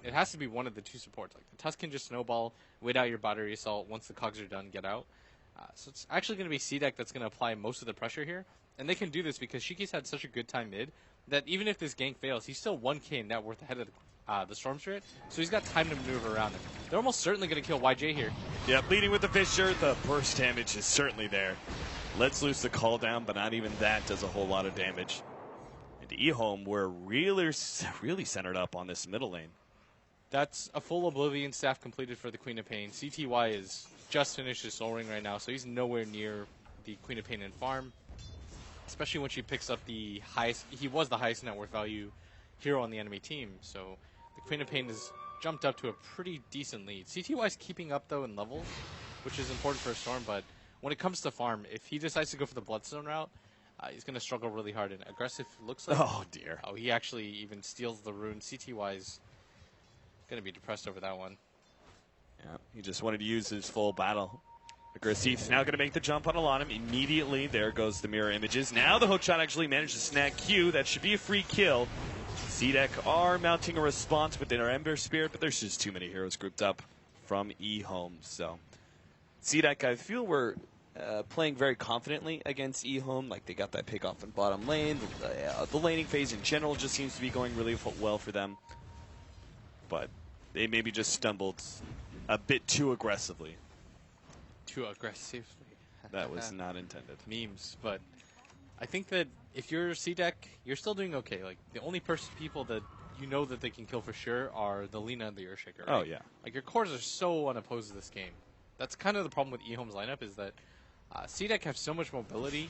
it has to be one of the two supports. Like the Tusk can just snowball, wait out your battery assault. Once the cogs are done, get out. So it's actually going to be C-Deck that's going to apply most of the pressure here. And they can do this because Shiki's had such a good time mid that even if this gank fails, he's still 1k in net worth ahead of the Storm Spirit. So he's got time to maneuver around it. They're almost certainly going to kill YJ here. Yeah, leading with the Fissure. The burst damage is certainly there. Lets loose the call down, but not even that does a whole lot of damage. And I.M.O, we're really centered up on this middle lane. That's a full Oblivion staff completed for the Queen of Pain. CTY is just finished his Soul Ring right now, so he's nowhere near the Queen of Pain in farm. Especially when she picks up the highest, he was the highest net worth value hero on the enemy team. So the Queen of Pain has jumped up to a pretty decent lead. CTY is keeping up though in levels, which is important for a Storm, but when it comes to farm, if he decides to go for the Bloodstone route, he's going to struggle really hard. And aggressive looks like... Oh, dear. Oh, he actually even steals the rune. CTY is going to be depressed over that one. Yeah, he just wanted to use his full battle. Aggressiv's now going to make the jump on Alanim. Immediately, there goes the mirror images. Now the hook shot actually managed to snag Q. That should be a free kill. C-Deck are mounting a response within our Ember Spirit, but there's just too many heroes grouped up from I.M.O. So C-Deck, I feel we're playing very confidently against I.M.O. Like they got that pick off in bottom lane. The laning phase in general just seems to be going really well for them. But they maybe just stumbled a bit too aggressively. Too aggressively. That was not intended. Memes, but I think that if you're C-Deck, you're still doing okay. Like the only people that you know that they can kill for sure are the Lina and the Earthshaker. Right? Oh yeah. Like your cores are so unopposed to this game. That's kind of the problem with I.M.O.'s lineup is that C-Deck have so much mobility,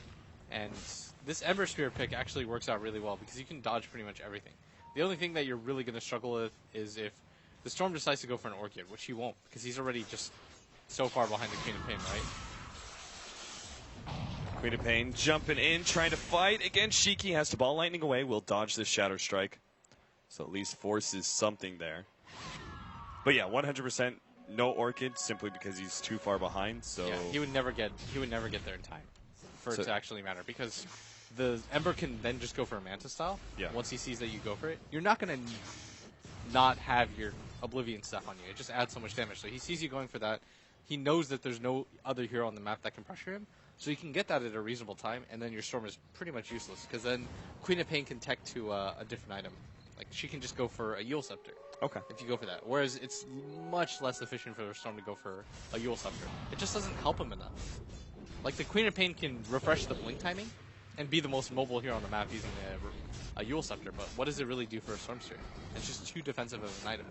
and this Ember Spirit pick actually works out really well because you can dodge pretty much everything. The only thing that you're really going to struggle with is if the Storm decides to go for an Orchid, which he won't because he's already just so far behind the Queen of Pain, right? Queen of Pain jumping in, trying to fight against Shiki. Has to ball lightning away. Will dodge this Shadow Strike. So at least forces something there. But yeah, 100% no Orchid simply because he's too far behind. So yeah, he would never get there in time for it to actually matter because the Ember can then just go for a Manta style. Yeah. Once he sees that you go for it, you're not gonna not have your Oblivion stuff on you. It just adds so much damage. So he sees you going for that. He knows that there's no other hero on the map that can pressure him, so you can get that at a reasonable time, and then your Storm is pretty much useless, because then Queen of Pain can tech to a different item. Like, she can just go for a Yule Scepter. Okay. If you go for that. Whereas it's much less efficient for the Storm to go for a Yule Scepter. It just doesn't help him enough. Like, the Queen of Pain can refresh the blink timing and be the most mobile hero on the map using a Yule Scepter, but what does it really do for a Storm Spirit? It's just too defensive of an item.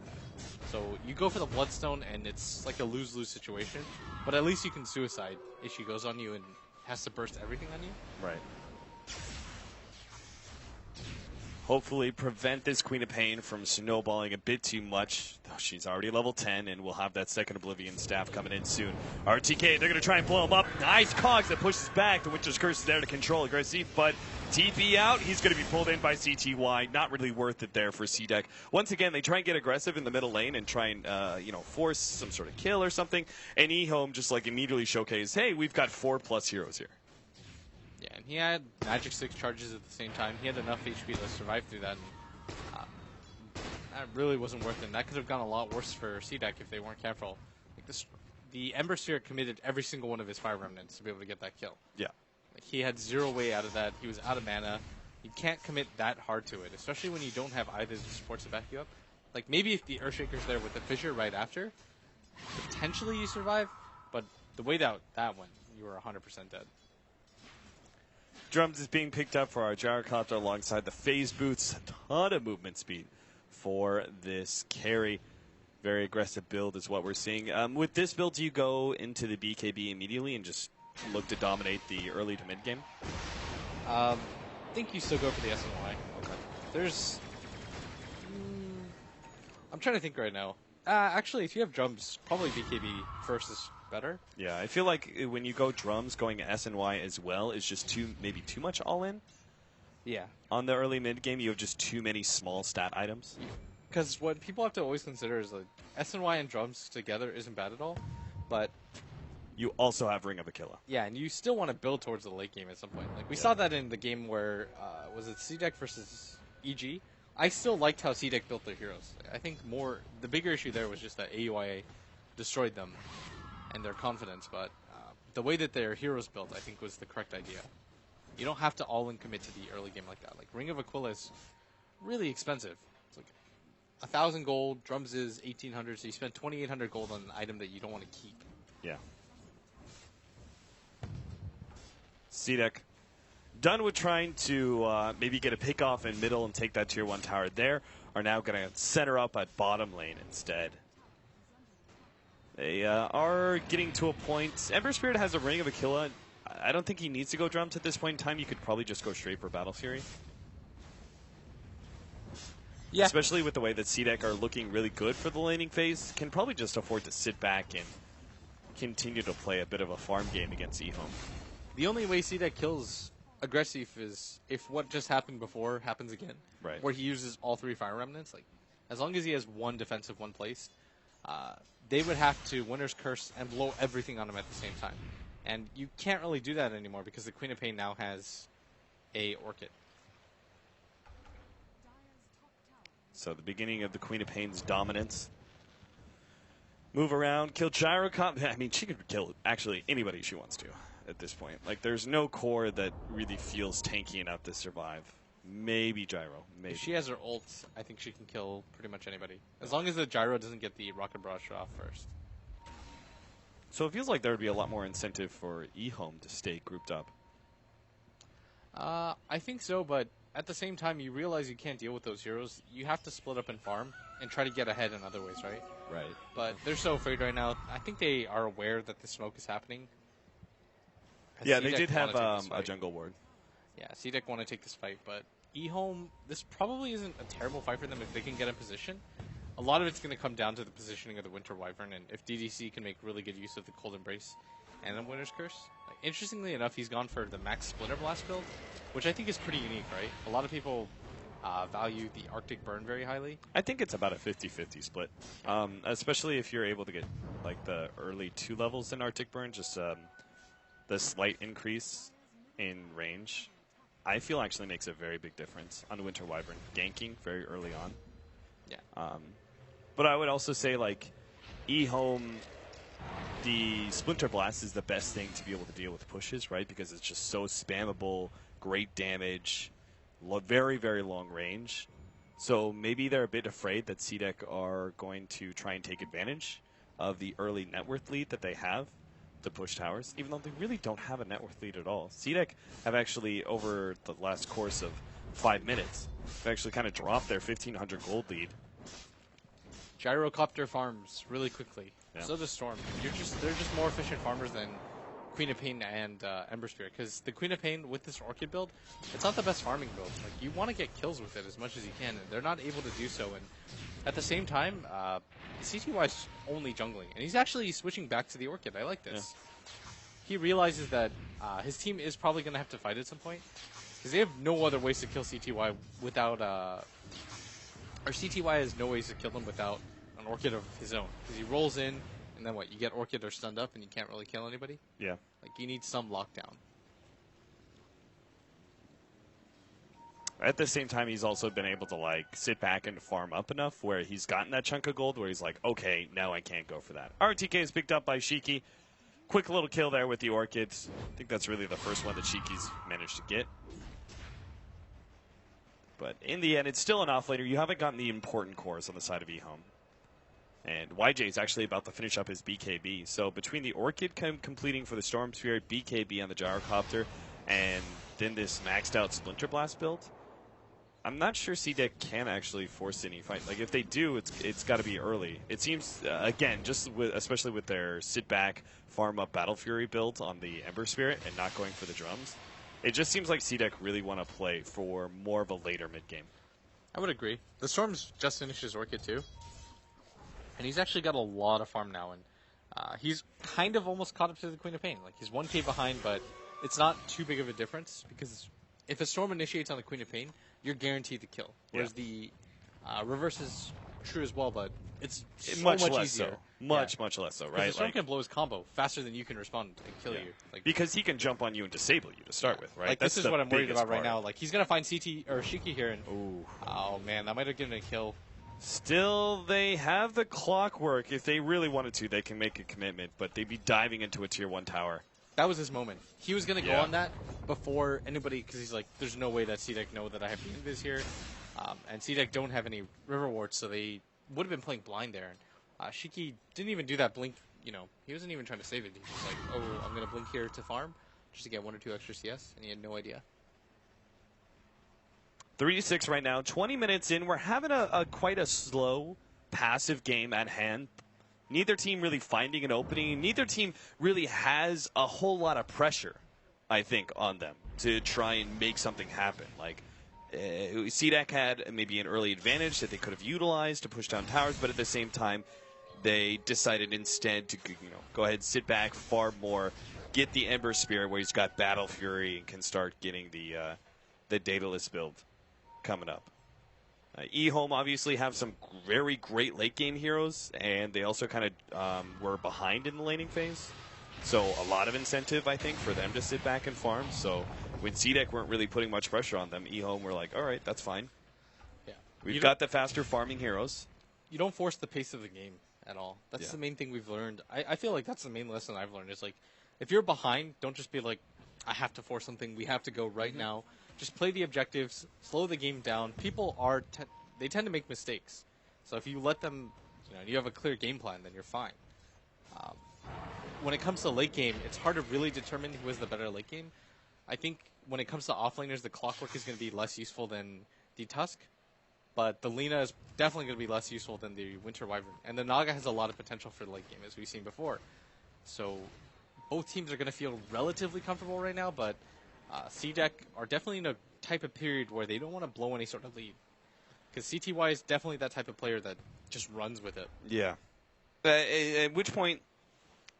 So you go for the Bloodstone, and it's like a lose-lose situation, but at least you can suicide if she goes on you and has to burst everything on you. Right. Hopefully prevent this Queen of Pain from snowballing a bit too much. Though she's already level 10, and we'll have that second Oblivion staff coming in soon. RTK, they're going to try and blow him up. Nice cogs that pushes back. The Winter's Curse is there to control Aggressive, but TP out. He's going to be pulled in by CTY. Not really worth it there for C-Deck. Once again, they try and get aggressive in the middle lane and try and force some sort of kill or something. And I.M.O. just like immediately showcase, hey, we've got 4+ heroes here. Yeah, and he had Magic 6 charges at the same time. He had enough HP to survive through that. And, that really wasn't worth it. That could have gone a lot worse for C-Deck if they weren't careful. Like the Ember Sphere committed every single one of his Fire Remnants to be able to get that kill. Yeah. Like, he had zero way out of that. He was out of mana. You can't commit that hard to it, especially when you don't have either of the supports to back you up. Like, maybe if the Earthshaker's there with the Fissure right after, potentially you survive, but the way that went, you were 100% dead. Drums is being picked up for our Gyrocopter alongside the phase boots. A ton of movement speed for this carry. Very aggressive build is what we're seeing. With this build, do you go into the BKB immediately and just look to dominate the early to mid game? I think you still go for the SNY. Okay. There's... I'm trying to think right now. Actually, if you have drums, probably BKB first is better. Yeah, I feel like when you go drums, going SNY as well is just maybe too much all-in. Yeah. On the early mid game, you have just too many small stat items. Because what people have to always consider is like SNY and drums together isn't bad at all, but you also have Ring of Aquila. Yeah, and you still want to build towards the late game at some point. Like we saw that in the game where was it C-Deck versus EG? I still liked how C-Deck built their heroes. I think the bigger issue there was just that AUIA destroyed them and their confidence, but the way that their heroes built, I think, was the correct idea. You don't have to all-in commit to the early game like that. Like, Ring of Aquila is really expensive. It's like 1,000 gold, drums is 1,800, so you spend 2,800 gold on an item that you don't want to keep. Yeah. C-Deck done with trying to maybe get a pick off in middle and take that tier 1 tower there, are now going to center up at bottom lane instead. They are getting to a point. Ember Spirit has a Ring of Aquila. I don't think he needs to go drums at this point in time. You could probably just go straight for Battle Fury. Yeah. Especially with the way that C-Deck are looking really good for the laning phase, can probably just afford to sit back and continue to play a bit of a farm game against I.M.O. The only way C-Deck kills Aggressive is if what just happened before happens again. Right. Where he uses all 3 Fire Remnants. Like, as long as he has 1 defensive, 1 place, they would have to Winter's Curse and blow everything on him at the same time. And you can't really do that anymore because the Queen of Pain now has a Orchid. So the beginning of the Queen of Pain's dominance. Move around, kill Gyrocop. I mean, she could kill actually anybody she wants to at this point. Like, there's no core that really feels tanky enough to survive. Maybe Gyro. Maybe. If she has her ult, I think she can kill pretty much anybody. As long as the Gyro doesn't get the Rocket Barrage off first. So it feels like there would be a lot more incentive for I.M.O. to stay grouped up. I think so, but at the same time, you realize you can't deal with those heroes. You have to split up and farm and try to get ahead in other ways, right? Right. But they're so afraid right now. I think they are aware that the smoke is happening. Yeah, they did have a jungle ward. Yeah, C-Deck want to take this fight, but I.M.O, this probably isn't a terrible fight for them if they can get in position. A lot of it's going to come down to the positioning of the Winter Wyvern, and if DDC can make really good use of the Cold Embrace and the Winter's Curse. Like, interestingly enough, he's gone for the Max Splinter Blast build, which I think is pretty unique, right? A lot of people value the Arctic Burn very highly. I think it's about a 50-50 split, especially if you're able to get like the early 2 levels in Arctic Burn, just the slight increase in range. I feel actually makes a very big difference on Winter Wyvern ganking very early on. Yeah. But I would also say, like, I.M.O, the Splinter Blast is the best thing to be able to deal with pushes, right? Because it's just so spammable, great damage, very, very long range. So maybe they're a bit afraid that C-Deck are going to try and take advantage of the early net worth lead that they have to push towers, even though they really don't have a net worth lead at all. C-Deck have actually, over the last course of 5 minutes, have actually kind of dropped their 1,500 gold lead. Gyrocopter farms really quickly. Yeah. So does Storm. They're just more efficient farmers than Queen of Pain and Ember Spirit. Because the Queen of Pain with this Orchid build, it's not the best farming build. Like, you want to get kills with it as much as you can, and they're not able to do so. And at the same time, CTY's only jungling, and he's actually switching back to the Orchid. I like this. Yeah. He realizes that his team is probably going to have to fight at some point, because they have no other ways to kill CTY without... or CTY has no ways to kill them without an Orchid of his own. Because he rolls in, and then what? You get Orchid or stunned up, and you can't really kill anybody? Yeah. Like, you need some lockdown. At the same time, he's also been able to, like, sit back and farm up enough where he's gotten that chunk of gold where he's like, okay, now I can't go for that. RTK is picked up by Shiki. Quick little kill there with the Orchids. I think that's really the first one that Shiki's managed to get. But in the end, it's still an offlaner. You haven't gotten the important cores on the side of I.M.O. And YJ is actually about to finish up his BKB. So between the Orchid completing for the Storm Spirit, BKB on the Gyrocopter, and then this maxed out Splinter Blast build, I'm not sure C-Deck can actually force any fight. Like, if they do, it's got to be early. It seems, again, just especially with their sit-back, farm-up Battle Fury build on the Ember Spirit and not going for the drums, it just seems like C-Deck really want to play for more of a later mid-game. I would agree. The Storm's just finished his Orchid, too. And he's actually got a lot of farm now, and he's kind of almost caught up to the Queen of Pain. Like, he's 1k behind, but it's not too big of a difference, because if a Storm initiates on the Queen of Pain, you're guaranteed to kill. Whereas the reverse is true as well, but it's so much much less easier. so. Much less so, right? The Storm can blow his combo faster than you can respond and kill you. Like, because he can jump on you and disable you to start with, right? Like, That's this is what I'm worried biggest about right part. now. Like, he's going to find CT or Shiki here, and Ooh. oh, man, that might have given a kill. Still, they have the clockwork. If they really wanted to, they can make a commitment, but they'd be diving into a Tier 1 tower. That was his moment. He was going to go Yeah. on that before anybody, because he's like, there's no way that C-Deck know that I have the invis here. And C-Deck don't have any river wards, so they would have been playing blind there. Shiki didn't even do that blink, you know, he wasn't even trying to save it. He was just like, oh, I'm going to blink here to farm, just to get 1 or 2 extra CS, and he had no idea. 3-6 right now, 20 minutes in. We're having quite a slow, passive game at hand. Neither team really finding an opening. Neither team really has a whole lot of pressure, I think, on them to try and make something happen. Like, CDEC had maybe an early advantage that they could have utilized to push down towers, but at the same time, they decided instead to go ahead, sit back, farm more, get the Ember Spirit where he's got Battle Fury and can start getting the Daedalus build coming up. I.M.O obviously have some very great late game heroes, and they also kind of were behind in the laning phase. So a lot of incentive, I think, for them to sit back and farm. So when CDEC weren't really putting much pressure on them, I.M.O were like, all right, that's fine. Yeah, We've got the faster farming heroes. You don't force the pace of the game at all. That's Yeah. the main thing we've learned. I feel like that's the main lesson I've learned. Is like, if you're behind, don't just be like, I have to force something. We have to go right now. Just play the objectives, slow the game down. People are they tend to make mistakes. So if you let them, you have a clear game plan, then you're fine. When it comes to late game, it's hard to really determine who is the better late game. I think when it comes to offlaners, the clockwork is going to be less useful than the Tusk. But the Lina is definitely going to be less useful than the Winter Wyvern. And the Naga has a lot of potential for the late game, as we've seen before. So both teams are going to feel relatively comfortable right now, but CDEC are definitely in a type of period where they don't want to blow any sort of lead. Because CTY is definitely that type of player that just runs with it. Yeah. At which point,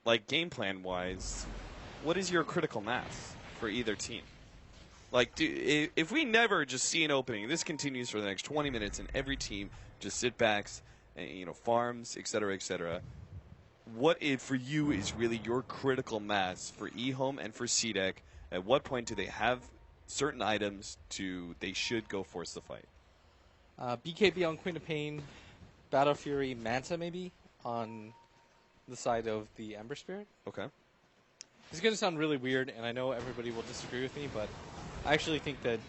like game plan wise, what is your critical mass for either team? Like, if we never just see an opening, this continues for the next 20 minutes, and every team just sit backs, and, farms, etc., what for you is really your critical mass for I.M.O and for CDEC? At what point do they have certain items they should go force the fight? BKB on Queen of Pain, Battle Fury, Manta maybe on the side of the Ember Spirit. Okay. It's going to sound really weird, and I know everybody will disagree with me, but I actually think that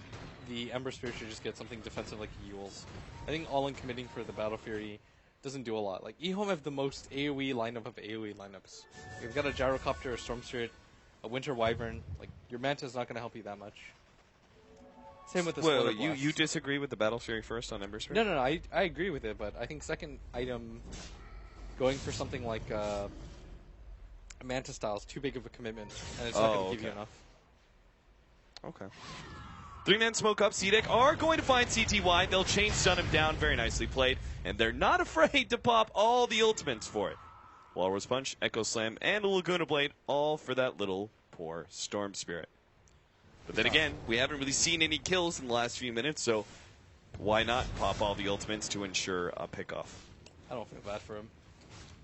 the Ember Spirit should just get something defensive like Yule's. I think all-in committing for the Battle Fury doesn't do a lot. Like, I.M.O have the most AoE lineup of AoE lineups. You've got a Gyrocopter, a Storm Spirit, a Winter Wyvern. Like, your Manta's not going to help you that much. Same with the Splitter Blast. You disagree with the Battle Fury first on Ember Spirit? No, I agree with it, but I think second item, going for something like a Manta style is too big of a commitment, and it's not going to give you enough. Okay. 3-man smoke up. CDEC are going to find CTY. They'll chain stun him down. Very nicely played. And they're not afraid to pop all the ultimates for it. Walrus Punch, Echo Slam, and a Laguna Blade, all for that little poor Storm Spirit. But then again, we haven't really seen any kills in the last few minutes, so why not pop all the ultimates to ensure a pickoff? I don't feel bad for him.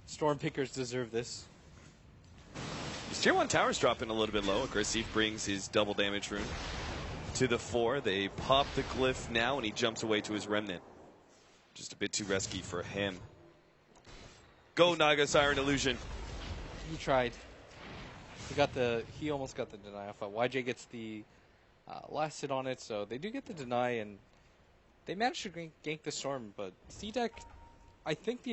Storm Pickers deserve this. His Tier 1 towers dropping a little bit low. Aggressive brings his double damage rune to the 4. They pop the glyph now, and he jumps away to his remnant. Just a bit too risky for him. Go, Naga Siren Illusion. He tried. He almost got the deny off. YJ gets the last hit on it, so they do get the deny, and they managed to gank the Storm, but CDEC, I think the